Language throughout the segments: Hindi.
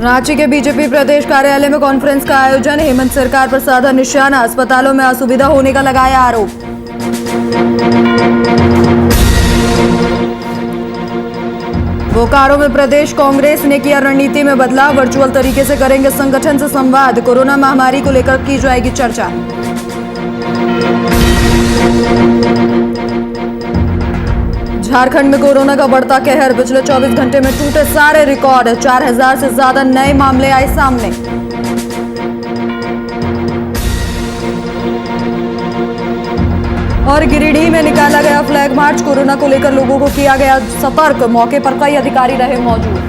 रांची के बीजेपी प्रदेश कार्यालय में कॉन्फ्रेंस का आयोजन। हेमंत सरकार पर साधा निशाना, अस्पतालों में असुविधा होने का लगाया आरोप। बोकारो में प्रदेश कांग्रेस ने किया रणनीति में बदलाव, वर्चुअल तरीके से करेंगे संगठन से संवाद। कोरोना महामारी को लेकर की जाएगी चर्चा। झारखंड में कोरोना का बढ़ता कहर, पिछले 24 घंटे में टूटे सारे रिकॉर्ड। 4000 से ज्यादा नए मामले आए सामने। और गिरिडीह में निकाला गया फ्लैग मार्च, कोरोना को लेकर लोगों को किया गया सतर्क। मौके पर कई अधिकारी रहे मौजूद।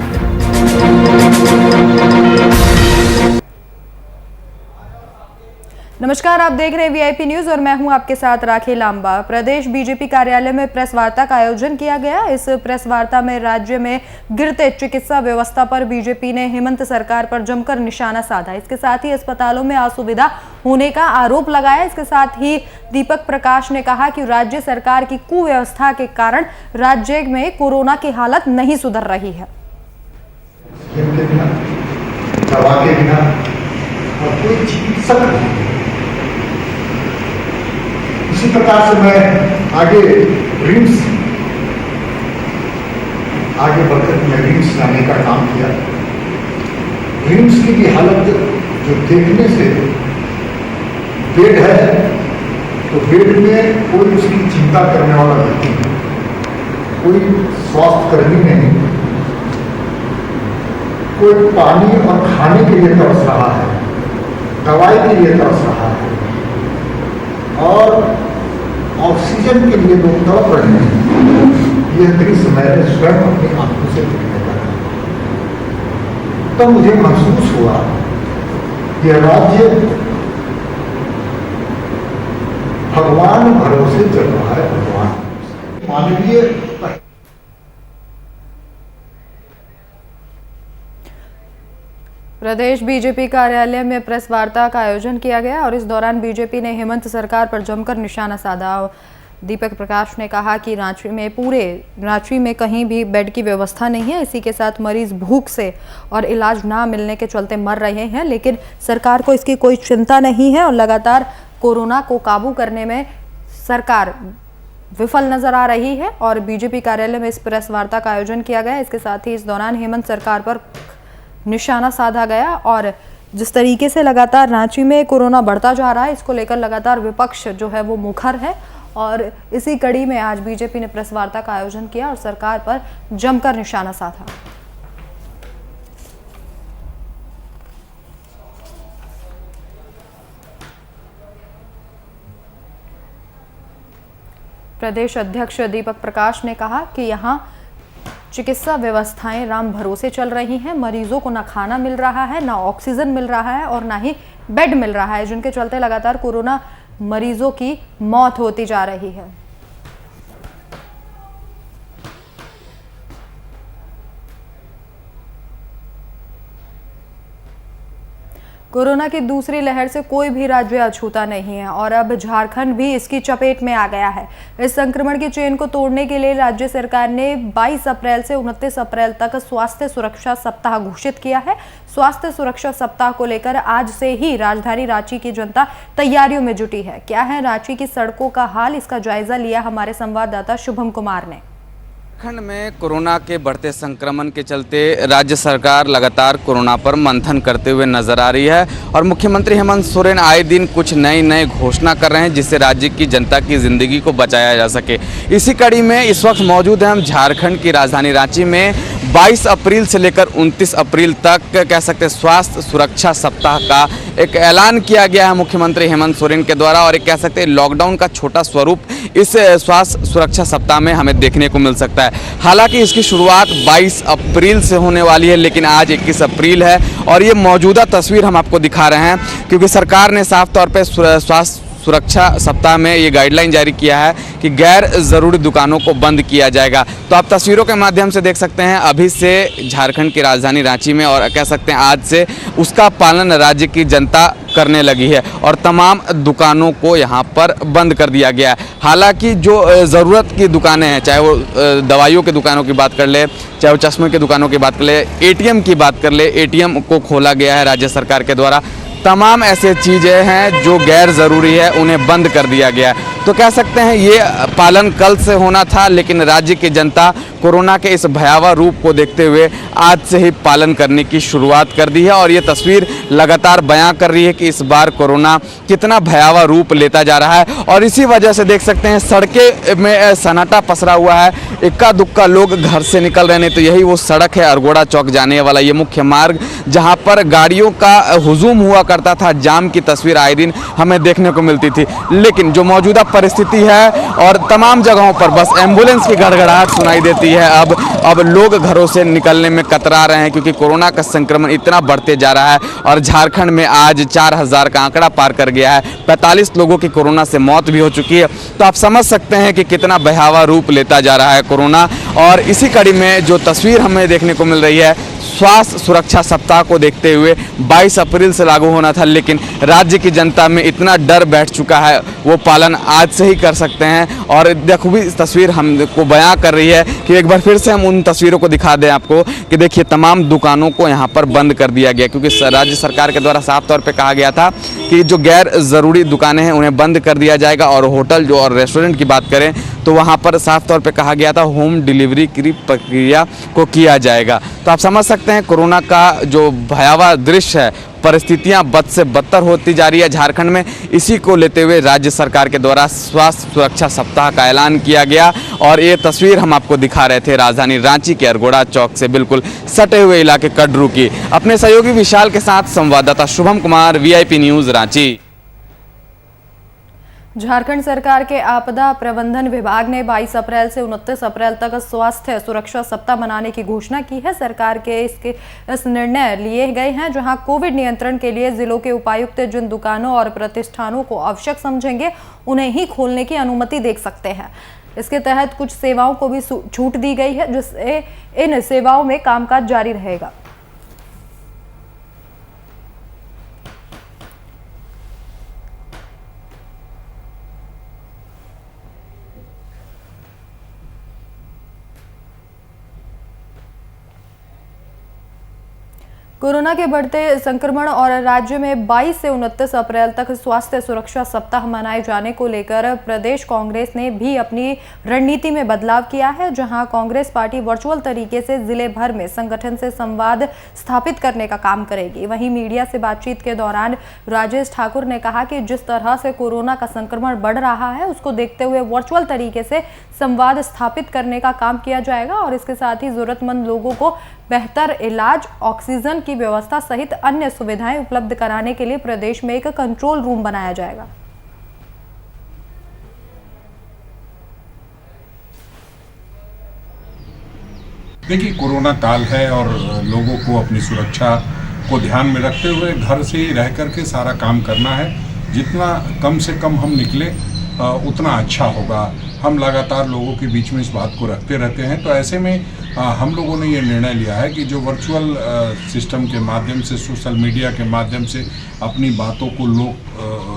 नमस्कार, आप देख रहे हैं वीआईपी न्यूज और मैं हूं आपके साथ राखी लांबा। प्रदेश बीजेपी कार्यालय में प्रेस वार्ता का आयोजन किया गया। इस प्रेस वार्ता में राज्य में गिरते चिकित्सा व्यवस्था पर बीजेपी ने हेमंत सरकार पर जमकर निशाना साधा। इसके साथ ही अस्पतालों में असुविधा होने का आरोप लगाया। इसके साथ ही दीपक प्रकाश ने कहा कि राज्य सरकार की कुव्यवस्था के कारण राज्य में कोरोना की हालत नहीं सुधर रही है। दवा के बिना और कोई चिकित्सक नहीं। इसी प्रकार से मैं आगे बढ़कर मैं रिम्स लाने का काम किया। रिम्स की भी हालत जो देखने से बेड है तो बेड में कोई उसकी चिंता करने वाला नहीं, कोई स्वास्थ्य कर्मी नहीं, कोई पानी और खाने के लिए तरस रहा है, दवाई के लिए तरस रहा है और ऑक्सीजन के लिए लोग तड़प रहे हैं। यह दृश्य मैंने स्वयं अपनी आंखों से देखने लगा। तब मुझे महसूस हुआ कि राज्य भगवान भरोसे चल रहा है। भगवान मानवीय प्रदेश बीजेपी कार्यालय में प्रेस वार्ता का आयोजन किया गया और इस दौरान बीजेपी ने हेमंत सरकार पर जमकर निशाना साधा। दीपक प्रकाश ने कहा कि रांची में कहीं भी बेड की व्यवस्था नहीं है। इसी के साथ मरीज भूख से और इलाज ना मिलने के चलते मर रहे हैं, लेकिन सरकार को इसकी कोई चिंता नहीं है और लगातार कोरोना को काबू करने में सरकार विफल नजर आ रही है। और बीजेपी कार्यालय में इस प्रेस वार्ता का आयोजन किया गया। इसके साथ ही इस दौरान हेमंत सरकार पर निशाना साधा गया और जिस तरीके से लगातार रांची में कोरोना बढ़ता जा रहा है, इसको लेकर लगातार विपक्ष जो है वो मुखर है। और इसी कड़ी में आज बीजेपी ने प्रेस वार्ता का आयोजन किया और सरकार पर जमकर निशाना साधा। प्रदेश अध्यक्ष दीपक प्रकाश ने कहा कि यहां चिकित्सा व्यवस्थाएं राम भरोसे चल रही हैं। मरीजों को ना खाना मिल रहा है, ना ऑक्सीजन मिल रहा है और ना ही बेड मिल रहा है, जिनके चलते लगातार कोरोना मरीजों की मौत होती जा रही है। कोरोना की दूसरी लहर से कोई भी राज्य अछूता नहीं है और अब झारखंड भी इसकी चपेट में आ गया है। इस संक्रमण की चेन को तोड़ने के लिए राज्य सरकार ने 22 अप्रैल से 29 अप्रैल तक स्वास्थ्य सुरक्षा सप्ताह घोषित किया है। स्वास्थ्य सुरक्षा सप्ताह को लेकर आज से ही राजधानी रांची की जनता तैयारियों में जुटी है। क्या है रांची की सड़कों का हाल, इसका जायजा लिया हमारे संवाददाता शुभम कुमार ने। झारखंड में कोरोना के बढ़ते संक्रमण के चलते राज्य सरकार लगातार कोरोना पर मंथन करते हुए नजर आ रही है और मुख्यमंत्री हेमंत सोरेन आए दिन कुछ नई घोषणा कर रहे हैं जिससे राज्य की जनता की जिंदगी को बचाया जा सके। इसी कड़ी में इस वक्त मौजूद हैं हम झारखंड की राजधानी रांची में। 22 अप्रैल से लेकर 29 अप्रैल तक कह सकते हैं स्वास्थ्य सुरक्षा सप्ताह का एक ऐलान किया गया है मुख्यमंत्री हेमंत सोरेन के द्वारा और एक कह सकते हैं लॉकडाउन का छोटा स्वरूप इस स्वास्थ्य सुरक्षा सप्ताह में हमें देखने को मिल सकता है। हालांकि इसकी शुरुआत 22 अप्रैल से होने वाली है, लेकिन आज 21 अप्रैल है और ये मौजूदा तस्वीर हम आपको दिखा रहे हैं क्योंकि सरकार ने साफ तौर पर स्वास्थ्य सुरक्षा सप्ताह में ये गाइडलाइन जारी किया है कि गैर ज़रूरी दुकानों को बंद किया जाएगा। तो आप तस्वीरों के माध्यम से देख सकते हैं अभी से झारखंड की राजधानी रांची में और कह सकते हैं आज से उसका पालन राज्य की जनता करने लगी है और तमाम दुकानों को यहाँ पर बंद कर दिया गया है। हालांकि जो ज़रूरत की दुकानें हैं, चाहे वो दवाइयों की दुकानों की बात कर ले, चाहे वो चश्मे की दुकानों की बात कर ले, एटीएम की बात कर ले, एटीएम को खोला गया है राज्य सरकार के द्वारा। तमाम ऐसे चीज़ें हैं जो गैर ज़रूरी है उन्हें बंद कर दिया गया है। तो कह सकते हैं ये पालन कल से होना था, लेकिन राज्य की जनता कोरोना के इस भयावह रूप को देखते हुए आज से ही पालन करने की शुरुआत कर दी है और ये तस्वीर लगातार बयां कर रही है कि इस बार कोरोना कितना भयावह रूप लेता जा रहा है। और इसी वजह से देख सकते हैं सड़कें में सन्नाटा पसरा हुआ है, इक्का दुक्का लोग घर से निकल रहे हैं। तो यही वो सड़क है अरगोड़ा चौक जाने वाला ये मुख्य मार्ग, जहाँ पर गाड़ियों का हुजूम हुआ करता था, जाम की तस्वीर आए दिन हमें देखने को मिलती थी। लेकिन जो मौजूदा परिस्थिति है और तमाम जगहों पर बस एम्बुलेंस की गड़गड़ाहट सुनाई देती है। अब लोग घरों से निकलने में कतरा रहे हैं क्योंकि कोरोना का संक्रमण इतना बढ़ते जा रहा है और झारखंड में आज 4000 का आंकड़ा पार कर गया है। 45 लोगों की कोरोना से मौत भी हो चुकी है। तो आप समझ सकते हैं कि कितना भयावह रूप लेता जा रहा है कोरोना। और इसी कड़ी में जो तस्वीर हमें देखने को मिल रही है, स्वास्थ्य सुरक्षा सप्ताह को देखते हुए 22 अप्रैल से लागू होना था, लेकिन राज्य की जनता में इतना डर बैठ चुका है, वो पालन आज से ही कर सकते हैं। और देखो भी इस तस्वीर हमको बयां कर रही है कि एक बार फिर से हम उन तस्वीरों को दिखा दें आपको कि देखिए तमाम दुकानों को यहाँ पर बंद कर दिया गया, क्योंकि राज्य सरकार के द्वारा साफ तौर पर कहा गया था कि जो गैर ज़रूरी दुकानें हैं उन्हें बंद कर दिया जाएगा। और होटल जो और रेस्टोरेंट की बात करें तो वहाँ पर साफ तौर पे कहा गया था होम डिलीवरी की प्रक्रिया को किया जाएगा। तो आप समझ सकते हैं कोरोना का जो भयावह दृश्य है, परिस्थितियां बद से बदतर होती जा रही है झारखंड में। इसी को लेते हुए राज्य सरकार के द्वारा स्वास्थ्य सुरक्षा सप्ताह का ऐलान किया गया। और ये तस्वीर हम आपको दिखा रहे थे राजधानी रांची के अरगोड़ा चौक से बिल्कुल सटे हुए इलाके कड्रू की। अपने सहयोगी विशाल के साथ संवाददाता शुभम कुमार, VIP न्यूज़ रांची। झारखंड सरकार के आपदा प्रबंधन विभाग ने 22 अप्रैल से 29 अप्रैल तक स्वास्थ्य सुरक्षा सप्ताह मनाने की घोषणा की है। सरकार के इस निर्णय लिए गए हैं जहां कोविड नियंत्रण के लिए जिलों के उपायुक्त जिन दुकानों और प्रतिष्ठानों को आवश्यक समझेंगे उन्हें ही खोलने की अनुमति दे सकते हैं। इसके तहत कुछ सेवाओं को भी छूट दी गई है, जिससे इन सेवाओं में कामकाज जारी रहेगा। कोरोना के बढ़ते संक्रमण और राज्य में 22 से 29 अप्रैल तक स्वास्थ्य सुरक्षा सप्ताह मनाए जाने को लेकर प्रदेश कांग्रेस ने भी अपनी रणनीति में बदलाव किया है, जहां कांग्रेस पार्टी वर्चुअल तरीके से जिले भर में संगठन से संवाद स्थापित करने का काम करेगी। वहीं मीडिया से बातचीत के दौरान राजेश ठाकुर ने कहा कि जिस तरह से कोरोना का संक्रमण बढ़ रहा है उसको देखते हुए वर्चुअल तरीके से संवाद स्थापित करने का काम किया जाएगा और इसके साथ ही जरूरतमंद लोगों को बेहतर इलाज, ऑक्सीजन की व्यवस्था सहित अन्य सुविधाएं उपलब्ध कराने के लिए प्रदेश में एक कंट्रोल रूम बनाया जाएगा। देखिए, कोरोना काल है और लोगों को अपनी सुरक्षा को ध्यान में रखते हुए घर से ही रह करके सारा काम करना है। जितना कम से कम हम निकले उतना अच्छा होगा। हम लगातार लोगों के बीच में इस बात को रखते रहते हैं। तो ऐसे में हम लोगों ने ये निर्णय लिया है कि जो वर्चुअल सिस्टम के माध्यम से, सोशल मीडिया के माध्यम से अपनी बातों को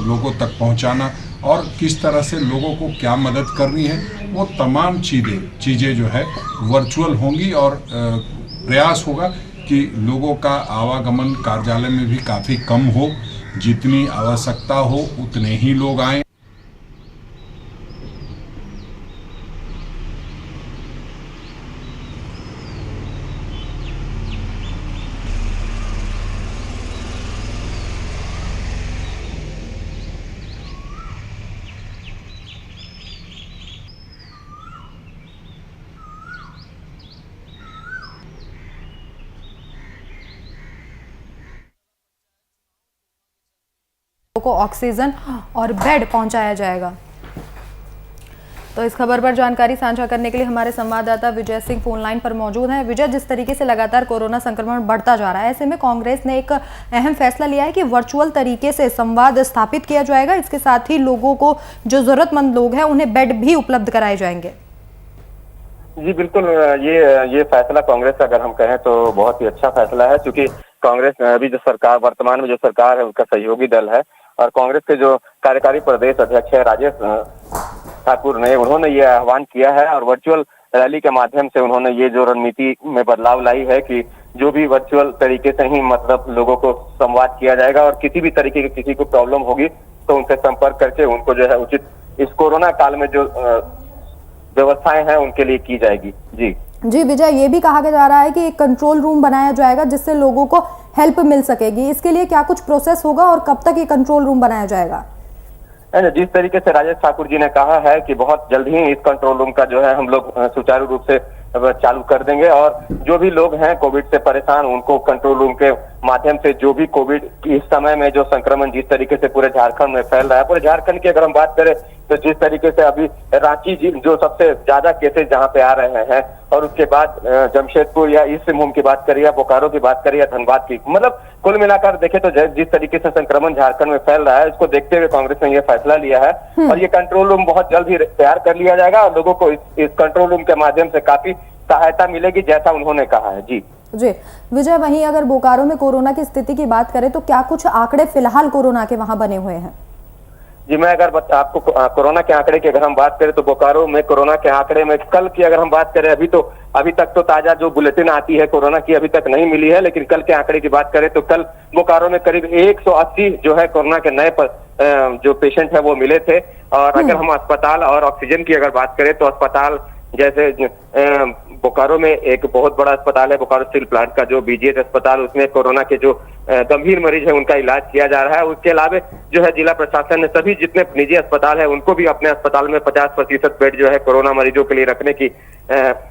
लोगों तक पहुंचाना और किस तरह से लोगों को क्या मदद करनी है, वो तमाम चीज़ें जो है वर्चुअल होंगी। और प्रयास होगा कि लोगों का आवागमन कार्यालय में भी काफ़ी कम हो, जितनी आवश्यकता हो उतने ही लोग आएँ। को ऑक्सीजन और बेड पहुंचाया जाएगा। तो इस खबर पर जानकारी साझा करने के लिए हमारे संवाददाता विजय सिंह फोन लाइन पर मौजूद हैं। विजय, जिस तरीके से लगातार कोरोना संक्रमण बढ़ता जा रहा है, ऐसे में कांग्रेस ने एक अहम फैसला लिया है कि वर्चुअल तरीके से संवाद स्थापित किया जाएगा। इसके साथ ही लोगों को, जो जरूरतमंद लोग हैं, उन्हें बेड भी उपलब्ध कराए जाएंगे। जी बिल्कुल, ये फैसला कांग्रेस का अगर हम कहें तो बहुत ही अच्छा फैसला है, क्योंकि कांग्रेस अभी जो सरकार वर्तमान में जो सरकार है उसका सहयोगी दल है और कांग्रेस के जो कार्यकारी प्रदेश अध्यक्ष है राजेश ठाकुर ने उन्होंने ये आह्वान किया है और वर्चुअल रैली के माध्यम से उन्होंने ये जो रणनीति में बदलाव लाई है कि जो भी वर्चुअल तरीके से ही मतलब लोगों को संवाद किया जाएगा और किसी भी तरीके की किसी को प्रॉब्लम होगी तो उनसे संपर्क करके उनको जो है उचित इस कोरोना काल में जो व्यवस्थाएं हैं उनके लिए की जाएगी। जी विजय, ये भी कहा जा रहा है कि एक कंट्रोल रूम बनाया जाएगा जिससे लोगों को हेल्प मिल सकेगी। इसके लिए क्या कुछ प्रोसेस होगा और कब तक ये कंट्रोल रूम बनाया जाएगा? जिस तरीके से राजेश ठाकुर जी ने कहा है कि बहुत जल्द ही इस कंट्रोल रूम का जो है हम लोग सुचारू रूप से चालू कर देंगे और जो भी लोग हैं कोविड से परेशान उनको कंट्रोल रूम के माध्यम से जो भी कोविड इस समय में जो संक्रमण जिस तरीके से पूरे झारखंड में फैल रहा है, पूरे झारखंड की अगर हम बात करें तो जिस तरीके से अभी रांची जो सबसे ज्यादा केसेस जहां पे आ रहे हैं और उसके बाद जमशेदपुर या ईस्ट सिंहभूम की बात करें या बोकारो की बात करें या धनबाद की, मतलब कुल मिलाकर देखें तो जिस तरीके से संक्रमण झारखंड में फैल रहा है इसको देखते हुए कांग्रेस ने यह फैसला लिया है और ये कंट्रोल रूम बहुत जल्द ही तैयार कर लिया जाएगा और लोगों को इस कंट्रोल रूम के माध्यम से काफी सहायता मिलेगी जैसा उन्होंने कहा है। जी विजय, वहीं अगर बोकारो में कोरोना की स्थिति की बात करें तो क्या कुछ आंकड़े फिलहाल कोरोना के वहां बने हुए हैं? जी मैं अगर आपको कोरोना के आंकड़े की अगर हम बात करें तो बोकारो में कोरोना के आंकड़े में कल की अगर हम बात करें अभी तक तो ताजा जो बुलेटिन आती है कोरोना की अभी तक नहीं मिली है, लेकिन कल के आंकड़े की बात करें तो कल बोकारो में करीब 180 जो है कोरोना के नए जो पेशेंट है वो मिले थे। और अगर हम अस्पताल और ऑक्सीजन की अगर बात करें तो अस्पताल जैसे बोकारो में एक बहुत बड़ा अस्पताल है बोकारो स्टील प्लांट का जो बीजीएच अस्पताल, उसमें कोरोना के जो गंभीर मरीज है उनका इलाज किया जा रहा है। उसके अलावा जो है जिला प्रशासन ने सभी जितने निजी अस्पताल है उनको भी अपने अस्पताल में 50% बेड जो है कोरोना मरीजों के लिए रखने की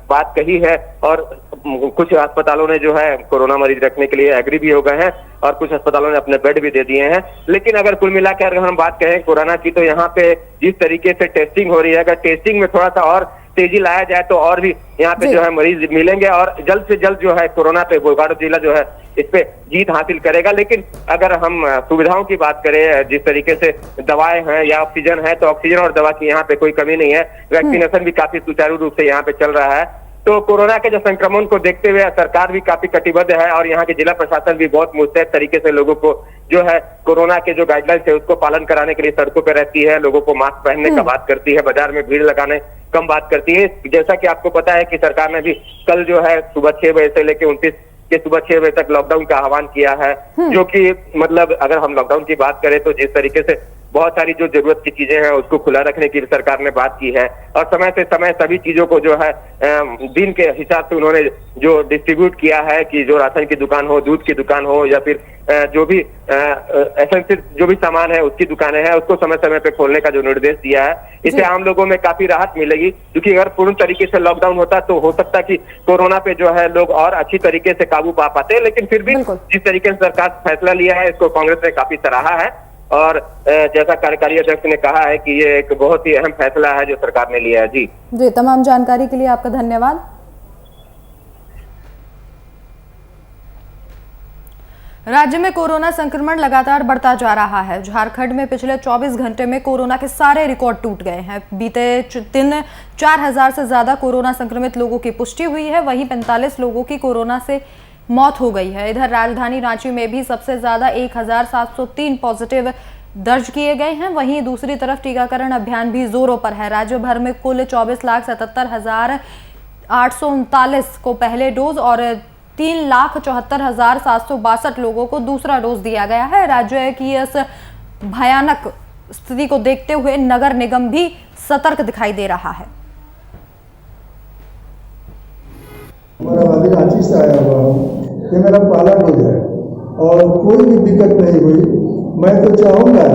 बात कही है और कुछ अस्पतालों ने जो है कोरोना मरीज रखने के लिए एग्री भी हो गए हैं और कुछ अस्पतालों ने अपने बेड भी दे दिए हैं। लेकिन अगर कुल मिलाकर अगर हम बात करें कोरोना की तो यहाँ पे जिस तरीके से टेस्टिंग हो रही है, अगर टेस्टिंग में थोड़ा सा और तेजी लाया जाए तो और भी यहाँ पे जो है मरीज मिलेंगे और जल्द से जल्द जो है कोरोना पे बोकारो जिला जो है इस पे जीत हासिल करेगा। लेकिन अगर हम सुविधाओं की बात करें, जिस तरीके से दवाएं हैं या ऑक्सीजन है तो ऑक्सीजन और दवा की यहाँ पे कोई कमी नहीं है। वैक्सीनेशन भी काफी सुचारू रूप से यहाँ पे चल रहा है। तो कोरोना के जो संक्रमण को देखते हुए सरकार भी काफी कटिबद्ध है और यहाँ के जिला प्रशासन भी बहुत मुस्तैद तरीके से लोगों को जो है कोरोना के जो गाइडलाइंस है उसको पालन कराने के लिए सड़कों पर रहती है, लोगों को मास्क पहनने का बात करती है, बाजार में भीड़ लगाने कम बात करती है। जैसा कि आपको पता है कि सरकार ने भी कल जो है सुबह 6 बजे से लेकर 29 के सुबह 6 बजे तक लॉकडाउन का आह्वान किया है, जो कि मतलब अगर हम लॉकडाउन की बात करें तो जिस तरीके से बहुत सारी जो जरूरत की चीजें हैं उसको खुला रखने की सरकार ने बात की है और समय से समय सभी चीजों को जो है दिन के हिसाब से उन्होंने जो डिस्ट्रीब्यूट किया है कि जो राशन की दुकान हो, दूध की दुकान हो या फिर जो भी एसेंशियल जो भी सामान है उसकी दुकानें हैं उसको समय समय पे खोलने का जो निर्देश दिया है। इससे आम लोगों में काफी राहत मिलेगी, क्योंकि अगर पूर्ण तरीके से लॉकडाउन होता तो हो सकता कि कोरोना पे जो है लोग और अच्छी तरीके से काबू पा पाते, लेकिन फिर भी जिस तरीके से सरकार फैसला लिया है इसको कांग्रेस ने काफी सराहा है और जैसा कार्यकारी अध्यक्ष ने कहा है कि ये एक बहुत ही अहम फैसला है जो सरकार ने लिया है। जी तमाम जानकारी के लिए आपका धन्यवाद। राज्य में कोरोना संक्रमण लगातार बढ़ता जा रहा है। झारखंड में पिछले 24 घंटे में कोरोना के सारे रिकॉर्ड टूट गए हैं। बीते दिन 4000 से ज्यादा कोरोना संक्रमित लोगों की पुष्टि हुई है, वहीं 45 लोगों की कोरोना से मौत हो गई है। इधर राजधानी रांची में भी सबसे ज्यादा 1703 पॉजिटिव दर्ज किए गए हैं। वहीं दूसरी तरफ टीकाकरण अभियान भी जोरों पर है। राज्य भर में कुल 24,77,839 को पहले डोज और 3,74,762 लोगों को दूसरा डोज दिया गया है। राज्य की इस भयानक स्थिति को देखते हुए नगर निगम भी सतर्क दिखाई दे रहा है। अभी रांची से आया हुआ हूँ, ये मेरा पहला डोज है और कोई भी दिक्कत नहीं हुई। मैं तो चाहूँगा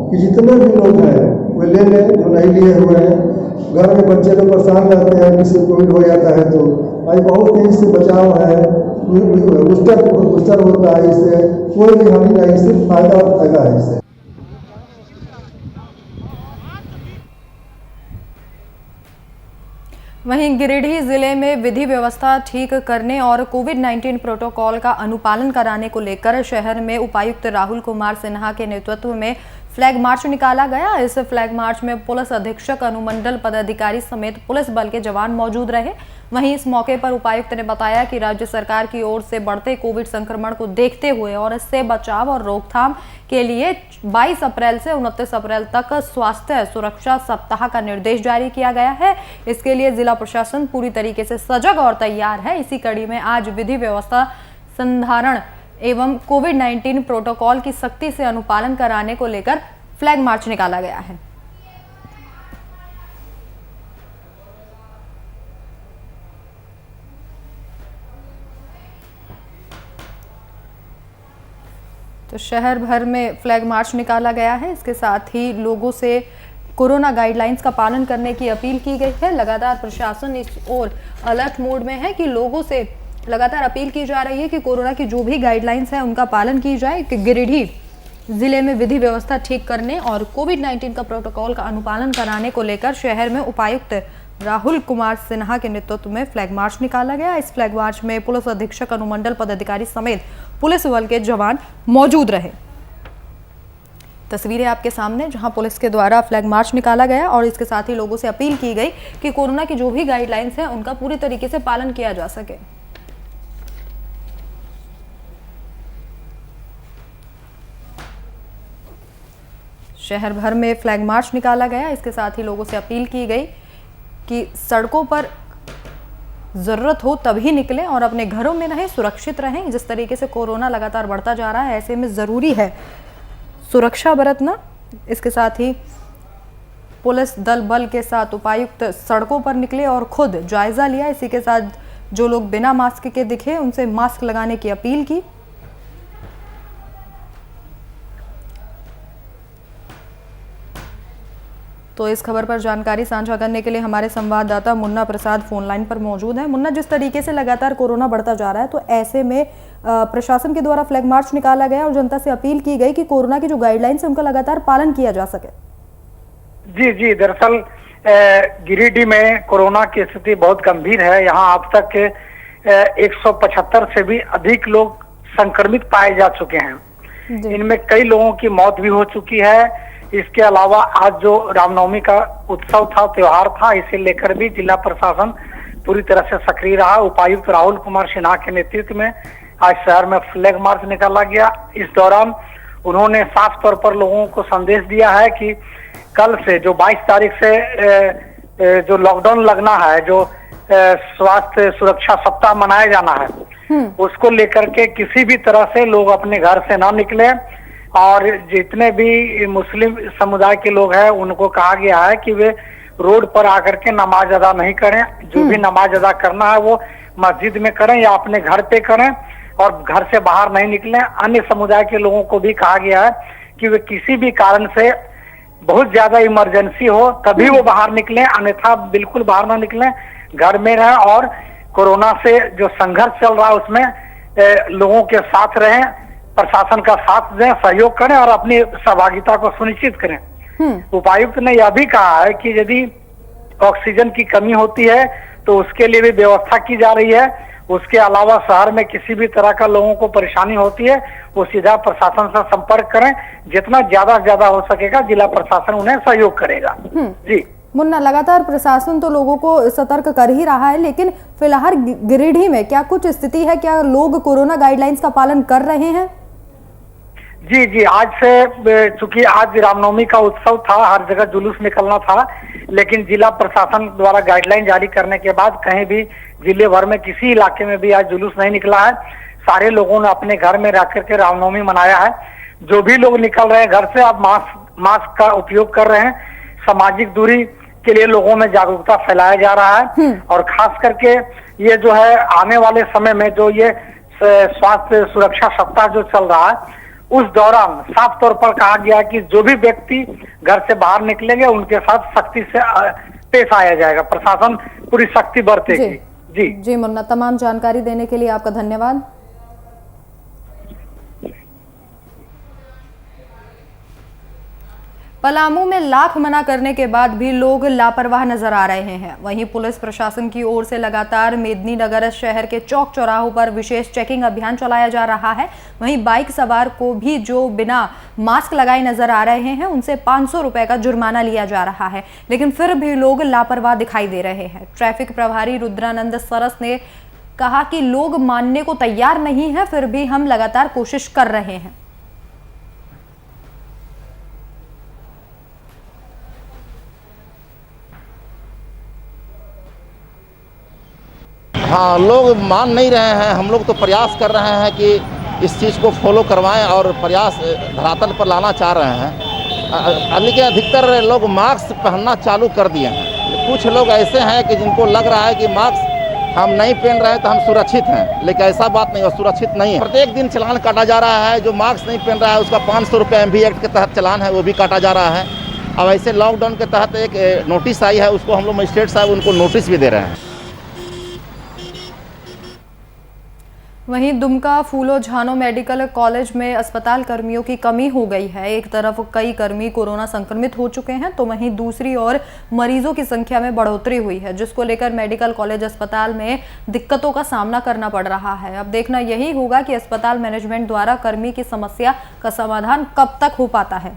कि जितने भी लोग हैं वे ले लें जो नहीं लिए हुए हैं। घर में बच्चे लोग परेशान रहते हैं, किसी कोविड हो जाता है तो भाई बहुत तेजी से बचाव है, बूस्टर होता है, इससे कोई भी हानि नहीं, सिर्फ फायदा और फायदा है इससे। वहीं गिरिडीह जिले में विधि व्यवस्था ठीक करने और कोविड-19 प्रोटोकॉल का अनुपालन कराने को लेकर शहर में उपायुक्त राहुल कुमार सिन्हा के नेतृत्व में फ्लैग मार्च निकाला गया। इस फ्लैग मार्च में पुलिस अधीक्षक, अनुमंडल पदाधिकारी समेत पुलिस बल के जवान मौजूद रहे। वहीं इस मौके पर उपायुक्त ने बताया कि राज्य सरकार की ओर से बढ़ते कोविड संक्रमण को देखते हुए और इससे बचाव और रोकथाम के लिए 22 अप्रैल से 29 अप्रैल तक स्वास्थ्य सुरक्षा सप्ताह का निर्देश जारी किया गया है। इसके लिए जिला प्रशासन पूरी तरीके से सजग और तैयार है। इसी कड़ी में आज विधि व्यवस्था संधारण एवं कोविड-19 प्रोटोकॉल की सख्ती से अनुपालन कराने को लेकर फ्लैग मार्च निकाला गया है। तो शहर भर में फ्लैग मार्च निकाला गया है। इसके साथ ही लोगों से कोरोना गाइडलाइंस का पालन करने की अपील की गई है। लगातार प्रशासन इस ओर अलर्ट मोड में है कि लोगों से लगातार अपील की जा रही है कि कोरोना की जो भी गाइडलाइंस है उनका पालन की जाए। कि गिरिडीह जिले में विधि व्यवस्था ठीक करने और कोविड-19 का प्रोटोकॉल का अनुपालन कराने को लेकर शहर में उपायुक्त राहुल कुमार सिन्हा के नेतृत्व में फ्लैग मार्च निकाला गया। इस फ्लैग मार्च में पुलिस अधीक्षक, अनुमंडल पदाधिकारी समेत पुलिस बल के जवान मौजूद रहे। तस्वीरें आपके सामने, जहां पुलिस के द्वारा फ्लैग मार्च निकाला गया और इसके साथ ही लोगों से अपील की गई कि कोरोना की जो भी गाइडलाइंस है उनका पूरी तरीके से पालन किया जा सके। शहर भर में फ्लैग मार्च निकाला गया। इसके साथ ही लोगों से अपील की गई कि सड़कों पर जरूरत हो तभी निकलें और अपने घरों में रहें, सुरक्षित रहें। जिस तरीके से कोरोना लगातार बढ़ता जा रहा है, ऐसे में ज़रूरी है सुरक्षा बरतना। इसके साथ ही पुलिस दल बल के साथ उपायुक्त सड़कों पर निकले और खुद जायजा लिया। इसी के साथ जो लोग बिना मास्क के दिखे उनसे मास्क लगाने की अपील की। तो इस खबर पर जानकारी साझा करने के लिए हमारे संवाददाता मुन्ना प्रसाद फोन लाइन पर मौजूद है। मुन्ना, जिस तरीके से लगातार कोरोना बढ़ता जा रहा है, तो ऐसे में प्रशासन के द्वारा फ्लैग मार्च निकाला गया और जनता से अपील की गई कि कोरोना की जो गाइडलाइंस है उनका लगातार पालन किया जा सके। जी, दरअसल गिरिडीह में कोरोना की स्थिति बहुत गंभीर है। यहाँ अब तक 175 से भी अधिक लोग संक्रमित पाए जा चुके हैं। इनमें कई लोगों की मौत भी हो चुकी है। इसके अलावा आज जो रामनवमी का उत्सव था, त्योहार था, इसे लेकर भी जिला प्रशासन पूरी तरह से सक्रिय रहा। उपायुक्त राहुल कुमार सिन्हा के नेतृत्व में आज शहर में फ्लैग मार्च निकाला गया। इस दौरान उन्होंने साफ तौर पर लोगों को संदेश दिया है कि कल से जो 22 तारीख से जो लॉकडाउन लगना है, जो स्वास्थ्य सुरक्षा सप्ताह मनाया जाना है, उसको लेकर के किसी भी तरह से लोग अपने घर से ना निकले। और जितने भी मुस्लिम समुदाय के लोग हैं उनको कहा गया है कि वे रोड पर आकर के नमाज अदा नहीं करें। जो भी नमाज अदा करना है वो मस्जिद में करें या अपने घर पे करें और घर से बाहर नहीं निकलें। अन्य समुदाय के लोगों को भी कहा गया है कि वे किसी भी कारण से बहुत ज्यादा इमरजेंसी हो तभी वो बाहर निकलें, अन्यथा बिल्कुल बाहर ना निकलें, घर में रहें और कोरोना से जो संघर्ष चल रहा है उसमें लोगों के साथ रहें, प्रशासन का साथ दें, सहयोग करें और अपनी सहभागिता को सुनिश्चित करें। उपायुक्त ने यह भी कहा है कि यदि ऑक्सीजन की कमी होती है तो उसके लिए भी व्यवस्था की जा रही है। उसके अलावा शहर में किसी भी तरह का लोगों को परेशानी होती है वो सीधा प्रशासन से संपर्क करें। जितना ज्यादा से ज्यादा हो सकेगा जिला प्रशासन उन्हें सहयोग करेगा। जी मुन्ना, लगातार प्रशासन तो लोगों को सतर्क कर ही रहा है, लेकिन फिलहाल गिरिडीह में क्या कुछ स्थिति है? क्या लोग कोरोना गाइडलाइंस का पालन कर रहे हैं? जी, आज से चूंकि आज रामनवमी का उत्सव था, हर जगह जुलूस निकलना था, लेकिन जिला प्रशासन द्वारा गाइडलाइन जारी करने के बाद कहीं भी जिले भर में किसी इलाके में भी आज जुलूस नहीं निकला है। सारे लोगों ने अपने घर में रह करके रामनवमी मनाया है। जो भी लोग निकल रहे हैं घर से, अब मास्क का उपयोग कर रहे हैं। सामाजिक दूरी के लिए लोगों में जागरूकता फैलाया जा रहा है और खास करके ये जो है आने वाले समय में जो ये स्वास्थ्य सुरक्षा सप्ताह जो चल रहा है उस दौरान साफ तौर पर कहा गया कि जो भी व्यक्ति घर से बाहर निकलेंगे उनके साथ सख्ती से पेश आया जाएगा। प्रशासन पूरी सख्ती बरतेगी। जी मुन्ना, तमाम जानकारी देने के लिए आपका धन्यवाद। पलामू में लाख मना करने के बाद भी लोग लापरवाह नजर आ रहे हैं। वहीं पुलिस प्रशासन की ओर से लगातार मेदिनीनगर शहर के चौक चौराहों पर विशेष चेकिंग अभियान चलाया जा रहा है। वहीं बाइक सवार को भी जो बिना मास्क लगाए नजर आ रहे हैं उनसे 500 रुपए का जुर्माना लिया जा रहा है, लेकिन फिर भी लोग लापरवाह दिखाई दे रहे हैं। ट्रैफिक प्रभारी रुद्रानंद सरस ने कहा कि लोग मानने को तैयार नहीं है, फिर भी हम लगातार कोशिश कर रहे हैं। हाँ, लोग मान नहीं रहे हैं। हम लोग तो प्रयास कर रहे हैं कि इस चीज़ को फॉलो करवाएं और प्रयास धरातल पर लाना चाह रहे हैं। लेकिन अधिकतर लोग मास्क पहनना चालू कर दिए हैं। कुछ लोग ऐसे हैं कि जिनको लग रहा है कि मास्क हम नहीं पहन रहे हैं तो हम सुरक्षित हैं, लेकिन ऐसा बात नहीं है, सुरक्षित नहीं है। प्रत्येक दिन चालान काटा जा रहा है। जो मास्क नहीं पहन रहा है उसका 500 रुपये MV एक्ट के तहत चालान है, वो भी काटा जा रहा है। अब ऐसे लॉकडाउन के तहत एक नोटिस आई है, उसको हम लोग मजिस्ट्रेट साहब उनको नोटिस भी दे रहे हैं। वहीं दुमका फूलो झानो मेडिकल कॉलेज में अस्पताल कर्मियों की कमी हो गई है। एक तरफ कई कर्मी कोरोना संक्रमित हो चुके हैं तो वहीं दूसरी ओर मरीजों की संख्या में बढ़ोतरी हुई है, जिसको लेकर मेडिकल कॉलेज अस्पताल में दिक्कतों का सामना करना पड़ रहा है। अब देखना यही होगा कि अस्पताल मैनेजमेंट द्वारा कर्मी की समस्या का समाधान कब तक हो पाता है।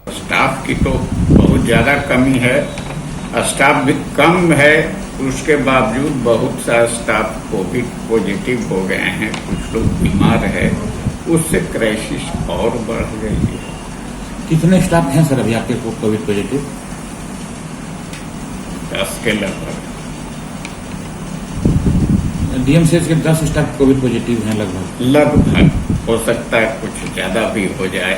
स्टाफ की तो बहुत ज़्यादा कमी है, स्टाफ भी कम है, उसके बावजूद बहुत सा स्टाफ कोविड पॉजिटिव हो गए हैं, कुछ लोग बीमार है, उससे क्राइसिस और बढ़ गई है। कितने स्टाफ हैं सर अभी आपके कोविड पॉजिटिव? 10 के लगभग। DMCH के 10 स्टाफ कोविड पॉजिटिव हैं लगभग। हो सकता है कुछ ज़्यादा भी हो जाए।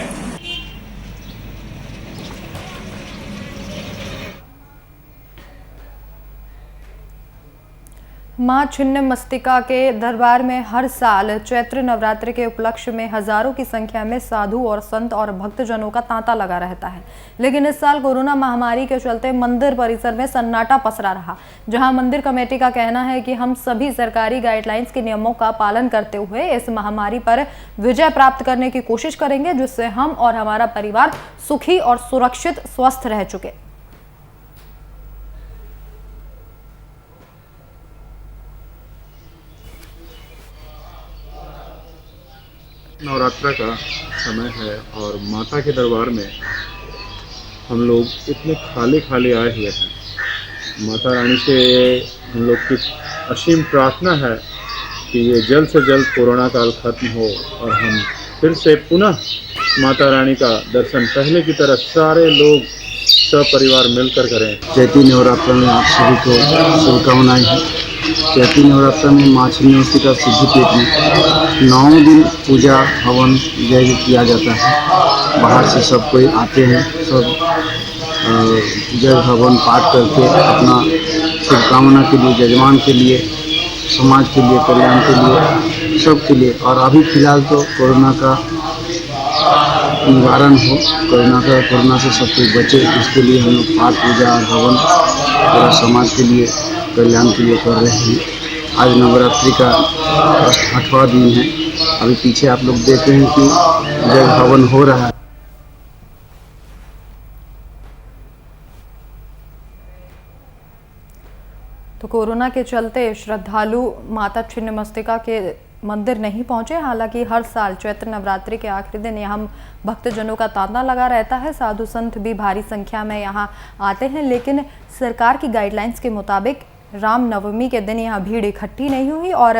मां छिन्नमस्तिका के दरबार में हर साल चैत्र नवरात्रि के उपलक्ष्य में हजारों की संख्या में साधु और संत और भक्तजनों का तांता लगा रहता है, लेकिन इस साल कोरोना महामारी के चलते मंदिर परिसर में सन्नाटा पसरा रहा। जहां मंदिर कमेटी का कहना है कि हम सभी सरकारी गाइडलाइंस के नियमों का पालन करते हुए इस महामारी पर विजय प्राप्त करने की कोशिश करेंगे, जिससे हम और हमारा परिवार सुखी और सुरक्षित स्वस्थ रह चुके। नवरात्रा का समय है और माता के दरबार में हम लोग इतने खाली आए हुए हैं। माता रानी से हम लोग की असीम प्रार्थना है कि ये जल्द से जल्द कोरोना काल खत्म हो और हम फिर से पुनः माता रानी का दर्शन पहले की तरह सारे लोग सपरिवार मिलकर करें। चैती नवरात्र में आप सभी को शुभकामनाएं हैं। चैती नवरात्र में माँ छिन्नमस्तिका सिद्धिपीठ में 9 दिन पूजा हवन यज्ञ किया जाता है। बाहर से सब कोई आते हैं, सब पूजा हवन पाठ करके अपना शुभकामना के लिए, यजमान के लिए, समाज के लिए, कल्याण के लिए, सबके लिए। और अभी फिलहाल तो कोरोना का निवारण हो, कोरोना से सब कोई बचे, इसके लिए हम लोग पाठ पूजा और हवन पूरा समाज के लिए, कल्याण के लिए कर रहे हैं। आज नवरात्रि का 8वां दिन है। अभी पीछे आप लोग देख रहे हैं कि जब हवन हो रहा है। तो कोरोना के चलते श्रद्धालु माता छिन्नमस्तिका के मंदिर नहीं पहुंचे। हालांकि हर साल चैत्र नवरात्रि के आखिरी दिन यहाँ भक्तजनों का तांता लगा रहता है। साधु संत भी भारी संख्या में यहाँ आते हैं, लेकिन सरकार की गाइडलाइंस के मुताबिक रामनवमी के दिन यहाँ भीड़ इकट्ठी नहीं हुई और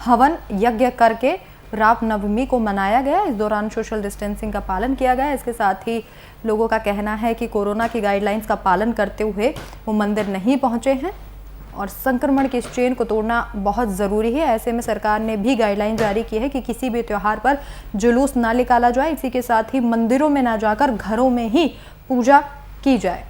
हवन यज्ञ करके रामनवमी को मनाया गया। इस दौरान सोशल डिस्टेंसिंग का पालन किया गया। इसके साथ ही लोगों का कहना है कि कोरोना की गाइडलाइंस का पालन करते हुए वो मंदिर नहीं पहुँचे हैं और संक्रमण की इस चेन को तोड़ना बहुत ज़रूरी है। ऐसे में सरकार ने भी गाइडलाइन जारी की है कि किसी भी त्यौहार पर जुलूस ना निकाला जाए। इसी के साथ ही मंदिरों में ना जाकर घरों में ही पूजा की जाए।